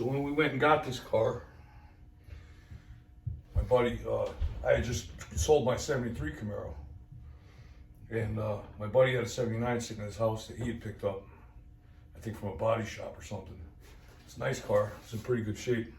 when we went and got this car, my buddy, I had just sold my 73 Camaro. And my buddy had a 79 sitting in his house that he had picked up, I think from a body shop or something. It's a nice car, it's in pretty good shape.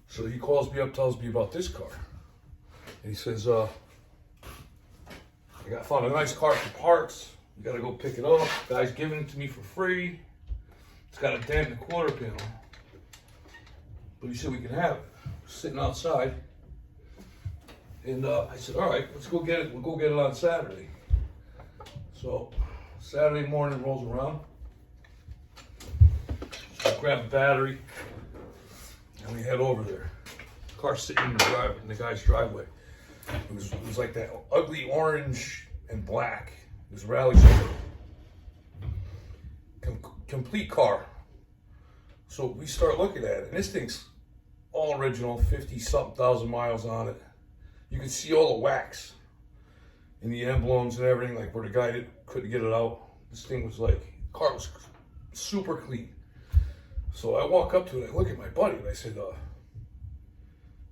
So he calls me up, tells me about this car. And he says, I found a nice car for parts. You gotta go pick it up. Guy's giving it to me for free. It's got a dent in the quarter panel. But he said we can have it. We're sitting outside. And I said, all right, let's go get it. We'll go get it on Saturday. So Saturday morning rolls around. So I grab a battery and we head over there. The car's sitting in the guy's driveway. It was like that ugly orange and black. It was rally silver. Complete car. So we start looking at it, and this thing's all original, 50-something thousand miles on it. You can see all the wax in the emblems and everything, like where the guy couldn't get it out. This thing was like, the car was super clean. So I walk up to it, I look at my buddy, and I said,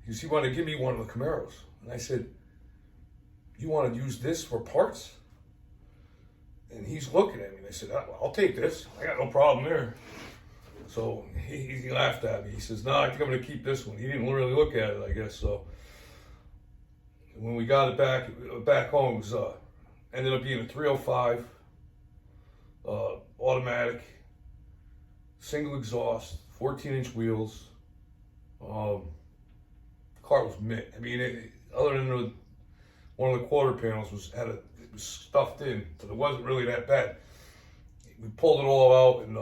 he wanted to give me one of the Camaros. And I said, you want to use this for parts? And he's looking at me, and I said, I'll take this. I got no problem there. So he laughed at me. He says, no, I think I'm going to keep this one. He didn't really look at it, I guess. So when we got it back home, it was ended up being a 305 automatic, single exhaust, 14-inch wheels. The car was mint. I mean, other than one of the quarter panels it was stuffed in, but it wasn't really that bad. We pulled it all out and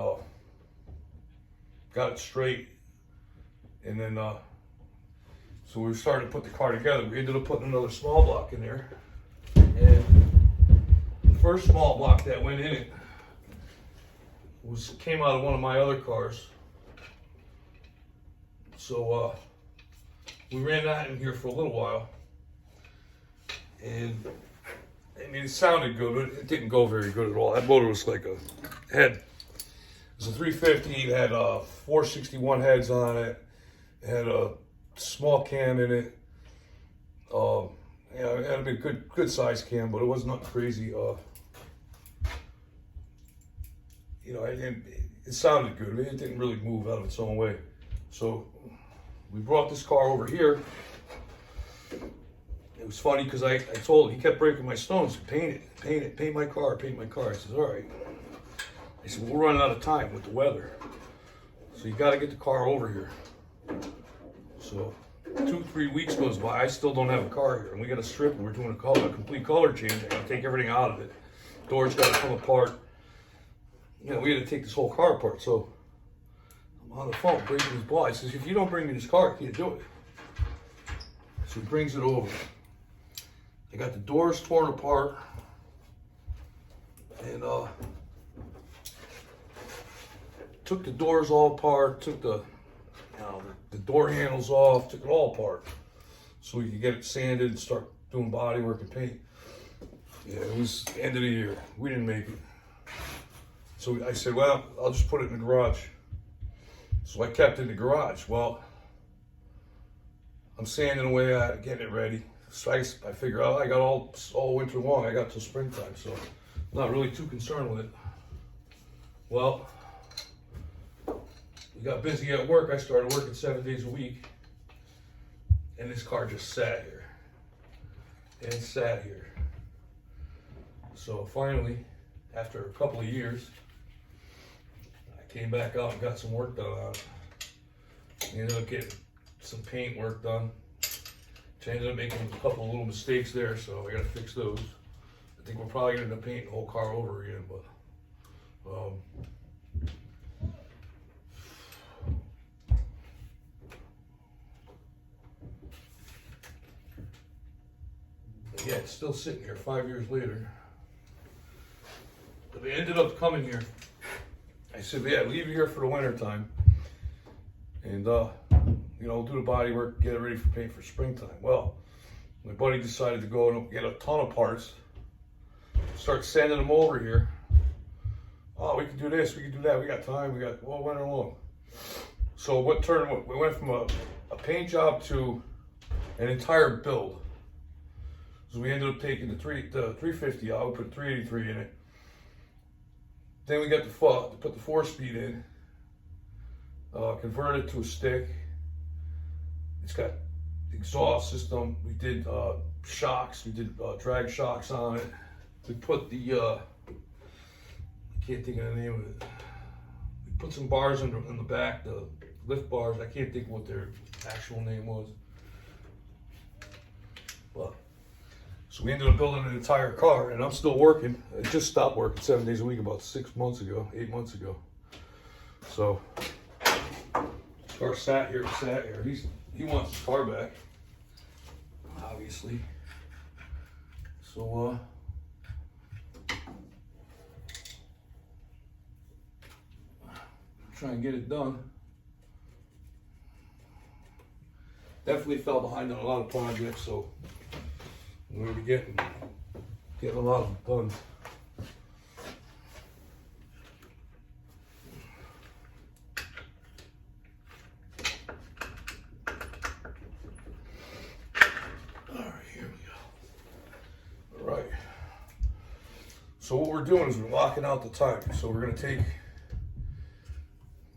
got it straight, and then so we started to put the car together. We ended up putting another small block in there, and the first small block that went in it came out of one of my other cars. So we ran that in here for a little while, and I mean, it sounded good, but it didn't go very good at all. That motor was like it was a 350. It had 461 heads on it. It had a small cam in it. It had a big, good size cam, but it was nothing crazy. It sounded good. I mean, it didn't really move out of its own way. So we brought this car over here. It was funny because I told him, he kept breaking my stones. Paint my car. I said, all right. I said, we're running out of time with the weather. So you got to get the car over here. So 2-3 weeks goes by, I still don't have a car here. And we got a strip and we're doing a complete color change. I got to take everything out of it. Doors got to come apart. We had to take this whole car apart. So I'm on the phone breaking his ball. He says, if you don't bring me this car, I can't do it. So he brings it over. I got the doors torn apart, and took the doors all apart, took the door handles off, took it all apart, so we could get it sanded and start doing body work and paint. Yeah, it was the end of the year. We didn't make it. So I said, well, I'll just put it in the garage. So I kept it in the garage. Well, I'm sanding away at it, getting it ready. So I figure out I got all winter long. I got till springtime, so I'm not really too concerned with it. Well, we got busy at work. I started working 7 days a week, and this car just sat here and sat here. So finally, after a couple of years, I came back out and got some work done on it. Ended up getting some paint work done. I ended up making a couple of little mistakes there, so I got to fix those. I think we're probably going to end up painting the whole car over again, but yeah, it's still sitting here 5 years later. But they ended up coming here. I said, yeah, leave it here for the winter time, and do the body work, get it ready for paint for springtime. Well, my buddy decided to go and get a ton of parts, start sending them over here. Oh, we can do this, we can do that, we got time, we got all winter long. So we went from a paint job to an entire build. So we ended up taking the 350 out, we put 383 in it. Then we got to put the 4-speed in, converted it to a stick. It's got exhaust system. We did shocks. We did drag shocks on it. We put the I can't think of the name of it. We put some bars in the back, the lift bars. I can't think what their actual name was. But so we ended up building an entire car, and I'm still working. I just stopped working 7 days a week about 8 months ago. So car sat here. He wants his car back, obviously. So try and get it done. Definitely fell behind on a lot of projects, so we're gonna be getting a lot of them done. All right, here we go. All right. So what we're doing is we're locking out the time. So we're gonna take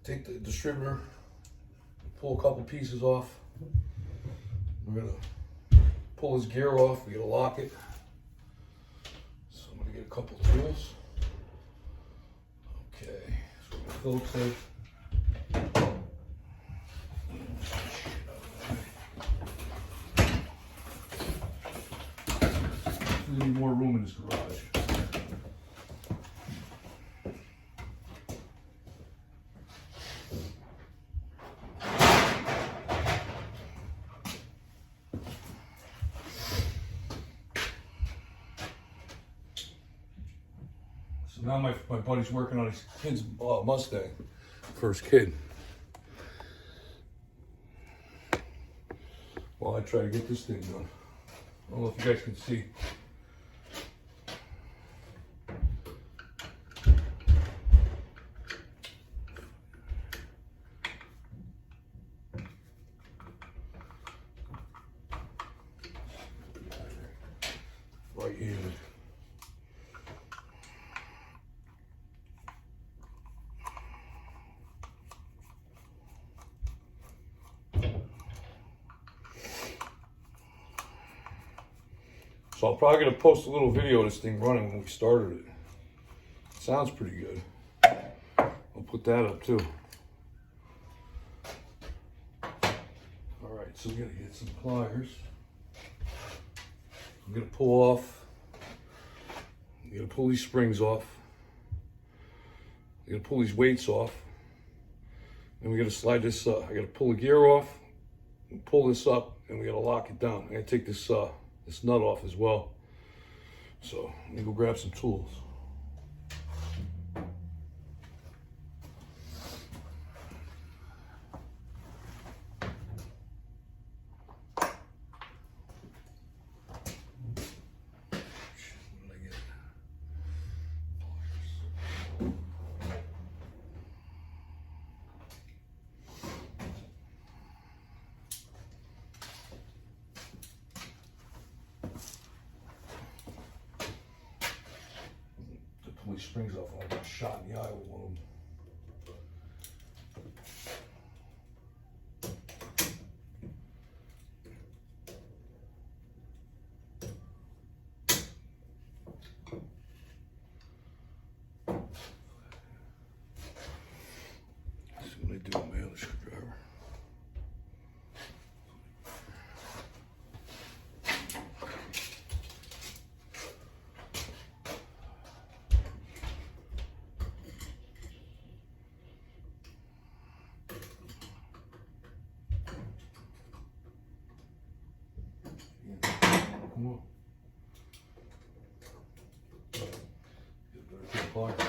the distributor, pull a couple pieces off. We're gonna pull his gear off. We gotta lock it. So I'm gonna get a couple tools. Okay, so we're gonna filter. We need more room in this garage. So now my buddy's working on his kid's Mustang, first kid. While I try to get this thing done. I don't know if you guys can see. Right-handed. So I'm probably gonna post a little video of this thing running when we started it. Sounds pretty good. I'll put that up too. All right, so we gotta get some pliers. I'm gonna pull off. I'm gonna pull these springs off. I'm gonna pull these weights off. And we gotta slide this up. I gotta pull the gear off, and pull this up, and we gotta lock it down. I gotta take this nut off as well. So let me go grab some tools. Pull these springs off. I got shot in the eye with one of them. Let's see what I do with my other screwdriver. Come on. Get better to the pliers.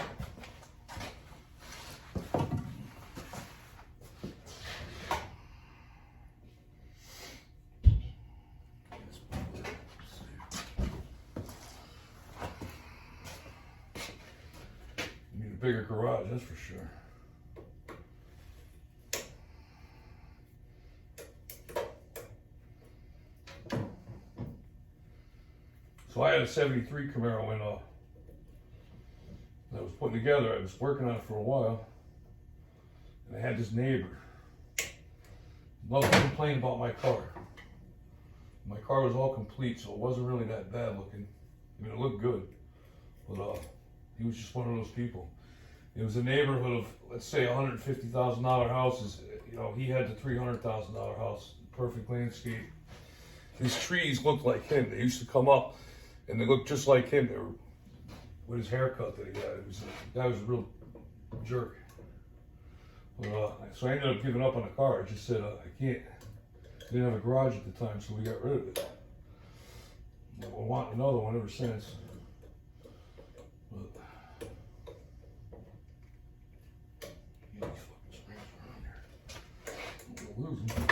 You need a bigger garage, that's for sure. So I had a 73 Camaro and I was putting together. I was working on it for a while. And I had this neighbor. Loved to complain about my car. My car was all complete, so it wasn't really that bad looking. I mean, it looked good. But he was just one of those people. It was a neighborhood of, let's say, $150,000 houses. You know, he had the $300,000 house, perfect landscape. His trees looked like him. They used to come up, and they looked just like him. They were with his haircut that he had. The guy was a real jerk. But, so I ended up giving up on the car. I just said, I can't. I didn't have a garage at the time, so we got rid of it. I want another one ever since. But, yeah, these fucking springs around here. I'm gonna lose them.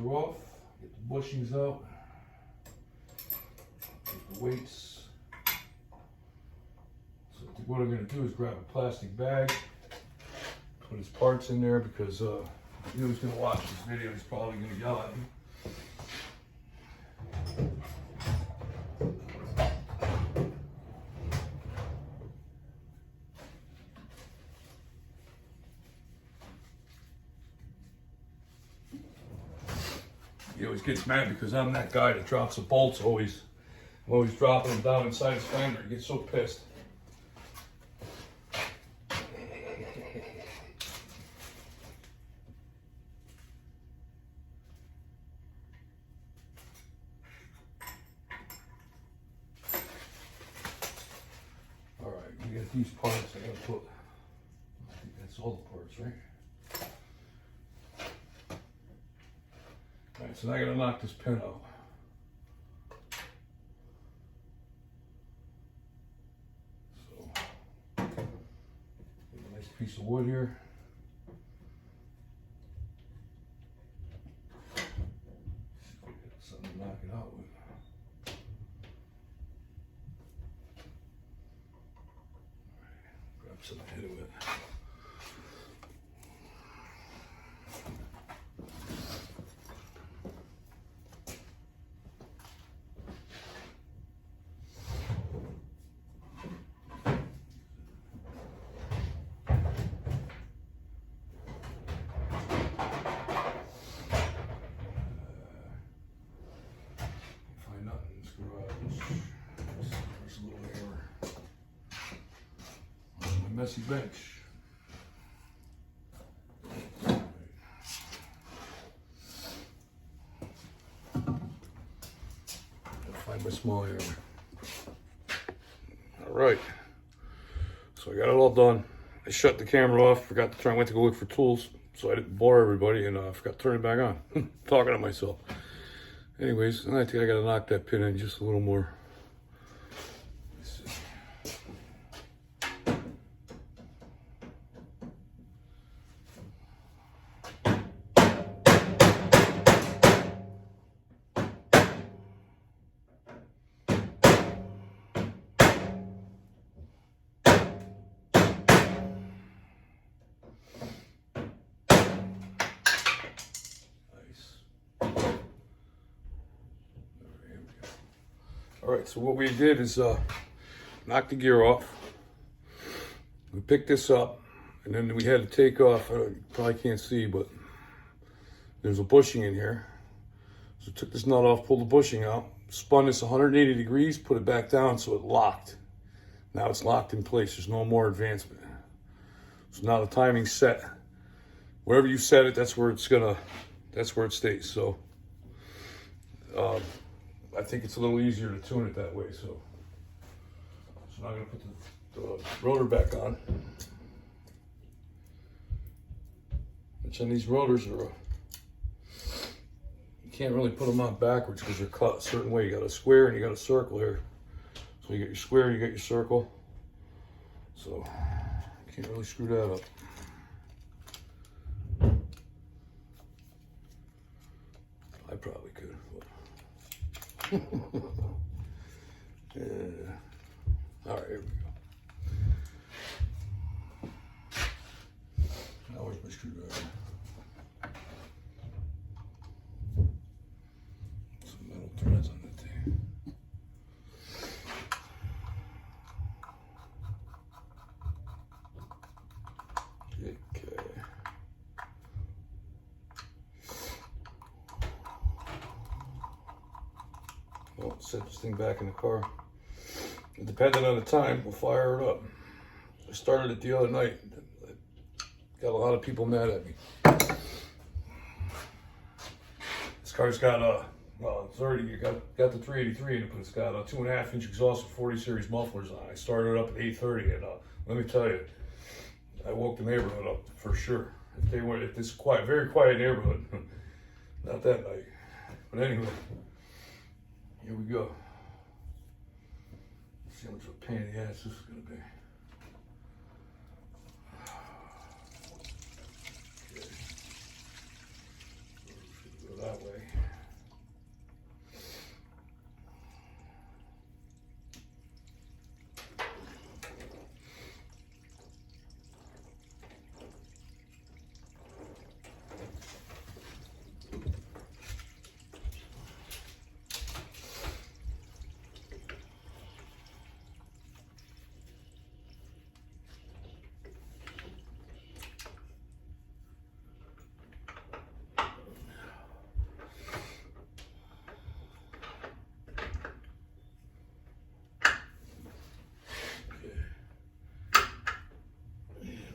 Are off, get the bushings out, get the weights. So I think what I'm going to do is grab a plastic bag, put his parts in there because you know he's going to watch this video, he's probably going to yell at me. He always gets mad because I'm that guy that drops the bolts always. I'm always dropping them down inside his fender. He gets so pissed. All right, we got these parts. I gotta put, I think that's all the parts, right? Alright, so now I gotta knock this pin out. So, get a nice piece of wood here. See if we get something to knock it out with. Alright, grab something to hit it with. Messy bench. Find my small hammer. All right. So I got it all done. I shut the camera off. Forgot to turn. I went to go look for tools, so I didn't bore everybody, and I forgot to turn it back on. Talking to myself. Anyways, I think I got to knock that pin in just a little more. All right, so what we did is knock the gear off. We picked this up, and then we had to take off. You probably can't see, but there's a bushing in here. So took this nut off, pulled the bushing out, spun this 180 degrees, put it back down so it locked. Now it's locked in place. There's no more advancement. So now the timing's set. Wherever you set it, that's where it stays. So I think it's a little easier to tune it that way. So now I'm gonna put the rotor back on. Which on these rotors are, you can't really put them on backwards because they're cut a certain way. You got a square and you got a circle here. So you get your square, you get your circle. So you can't really screw that up. I probably could. But yeah. All right, here we go. Now where's my screwdriver? Some metal threads on that thing. Okay. Well, set this thing back in the car. And depending on the time, we'll fire it up. I started it the other night. Got a lot of people mad at me. This car's got a, well, it's already got the 383 in it, but it's got a 2.5-inch exhaust with 40 series mufflers on. I started it up at 8:30, and let me tell you, I woke the neighborhood up for sure. If this quiet, very quiet neighborhood, not that night. But anyway, here we go. Let's see how much of a pain in the ass this is gonna be. That way.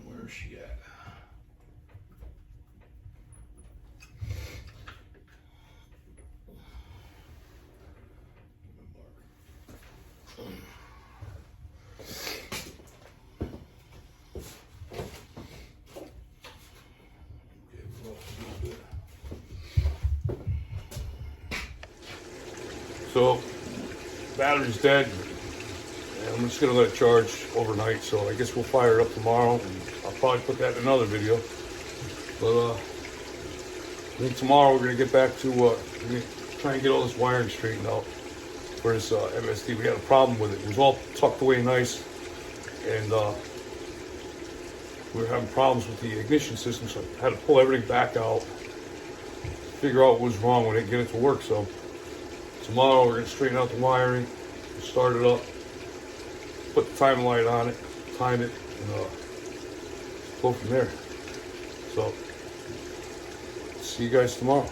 Where's she at? So, battery's dead. I'm just gonna let it charge overnight, so I guess we'll fire it up tomorrow. And I'll probably put that in another video. But I think tomorrow we're gonna get back to try and get all this wiring straightened out for this MSD. We had a problem with it. It was all tucked away nice, and we were having problems with the ignition system, so I had to pull everything back out, figure out what was wrong with it, get it to work. So tomorrow we're gonna straighten out the wiring, start it up, put the time light on it, time it, and go from there. So, see you guys tomorrow.